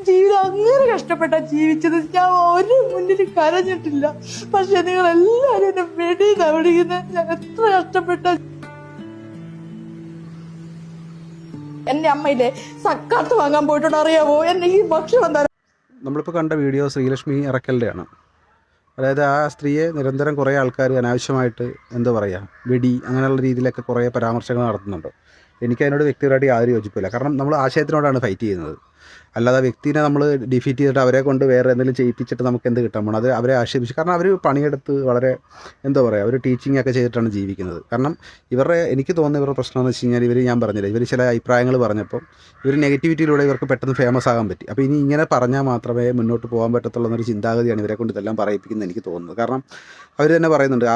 ജീവിതം അങ്ങനെ കഷ്ടപ്പെട്ടാ ജീവിച്ചത്. ഞാൻ ഒരു മുന്നിൽ കരഞ്ഞിട്ടില്ല. പക്ഷെ നിങ്ങൾ എല്ലാവരും എന്നെ വെടിയിലാ വിളിക്കുന്നത്. ഞാൻ എത്ര കഷ്ടപ്പെട്ട. എന്റെ അമ്മയിലെ സക്കാത്ത് വാങ്ങാൻ പോയിട്ടുണ്ട്, അറിയാവോ? എന്നെ ഈ ഭക്ഷണം തരാം. നമ്മളിപ്പോൾ കണ്ട വീഡിയോ ശ്രീലക്ഷ്മി അറക്കലിൻ്റെയാണ്. അതായത് ആ സ്ത്രീയെ നിരന്തരം കുറേ ആൾക്കാർ അനാവശ്യമായിട്ട് എന്താ പറയുക, വെടി അങ്ങനെയുള്ള രീതിയിലൊക്കെ കുറേ പരാമർശങ്ങൾ നടത്തുന്നുണ്ട്. എനിക്കതിനോട് വ്യക്തിപരമായിട്ട് യാതൊരു യോജിപ്പില്ല. കാരണം നമ്മൾ ആശയത്തിനോടാണ് ഫൈറ്റ് ചെയ്യുന്നത്. അല്ലാതെ വ്യക്തിനെ നമ്മൾ ഡിഫീറ്റ് ചെയ്തിട്ട് അവരെ കൊണ്ട് വേറെ എന്തെങ്കിലും ചെയ്യിപ്പിച്ചിട്ട് നമുക്ക് എന്ത് കിട്ടാൻ പോകണം? അത് അവരെ ആക്ഷേപിച്ച്, കാരണം അവർ പണിയെടുത്ത് വളരെ എന്താ പറയുക, അവർ ടീച്ചിങ് ഒക്കെ ചെയ്തിട്ടാണ് ജീവിക്കുന്നത്. കാരണം എനിക്ക് തോന്നുന്ന ഇവരുടെ പ്രശ്നം എന്ന് വെച്ച് കഴിഞ്ഞാൽ, ഞാൻ പറഞ്ഞില്ല, ഇവർ ചില അഭിപ്രായങ്ങൾ പറഞ്ഞപ്പോൾ ഇവർ നെഗറ്റിവിറ്റിയിലൂടെ ഇവർക്ക് പെട്ടെന്ന് ഫേമസ് ആകാൻ പറ്റി. അപ്പോൾ ഇനി ഇങ്ങനെ പറഞ്ഞാൽ മാത്രമേ മുന്നോട്ട് പോകാൻ പറ്റത്തുള്ളൂ എന്നൊരു ചിന്താഗതിയാണ് ഇവരെ കൊണ്ട് ഇതെല്ലാം പറയിപ്പിക്കുന്നത് എനിക്ക് തോന്നുന്നത്. കാരണം അവർ തന്നെ പറയുന്നുണ്ട്,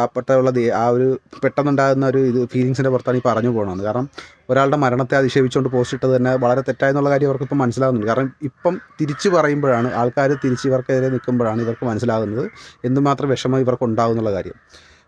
ആ ഒരു പെട്ടെന്നുണ്ടാകുന്ന ഒരു ഫീലിങ്സിൻ്റെ പുറത്താണ് ഈ പറഞ്ഞു പോകണമെന്ന്. കാരണം ഒരാളുടെ മരണത്തെ അധിക്ഷേപിച്ചുകൊണ്ട് പോസ്റ്റ് ഇട്ടത് തന്നെ വളരെ തെറ്റായെന്നുള്ള കാര്യം അവർക്കിപ്പം മനസ്സിലാകുന്നുണ്ട്. കാരണം ഇപ്പം തിരിച്ച് പറയുമ്പോഴാണ്, ആൾക്കാർ തിരിച്ച് ഇവർക്കെതിരെ നിൽക്കുമ്പോഴാണ് ഇവർക്ക് മനസ്സിലാകുന്നത് എന്തുമാത്രം വിഷമം ഇവർക്ക് ഉണ്ടാകും എന്നുള്ള കാര്യം.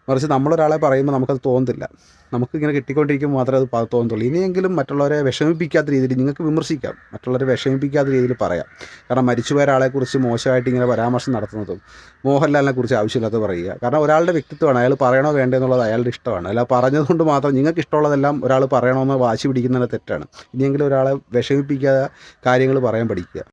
മറിച്ച് നമ്മളൊരാളെ പറയുമ്പോൾ നമുക്കത് തോന്നത്തില്ല, നമുക്കിങ്ങനെ കിട്ടിക്കൊണ്ടിരിക്കുമ്പോൾ മാത്രമേ അത് തോന്നത്തുള്ളൂ. ഇനിയെങ്കിലും മറ്റുള്ളവരെ വിഷമിപ്പിക്കാത്ത രീതിയിൽ നിങ്ങൾക്ക് വിമർശിക്കാം, മറ്റുള്ളവരെ വിഷമിപ്പിക്കാത്ത രീതിയിൽ പറയാം. കാരണം മരിച്ചുപോയ ഒരാളെക്കുറിച്ച് മോശമായിട്ട് ഇങ്ങനെ പരാമർശം നടത്തുന്നതും മോഹൻലാലിനെ കുറിച്ച് ആവശ്യമില്ലാത്ത പറയുക. കാരണം ഒരാളുടെ വ്യക്തിത്വമാണ്, അയാൾ പറയണോ വേണ്ടേ എന്നുള്ളത് അയാളുടെ ഇഷ്ടമാണ്. അല്ല പറഞ്ഞതുകൊണ്ട് മാത്രം നിങ്ങൾക്ക് ഇഷ്ടമുള്ളതെല്ലാം ഒരാൾ പറയണമെന്ന് വാശി പിടിക്കുന്നതിന് തെറ്റാണ്. ഇനിയെങ്കിലും ഒരാളെ വിഷമിപ്പിക്കാതെ കാര്യങ്ങൾ പറയാൻ പഠിക്കുക.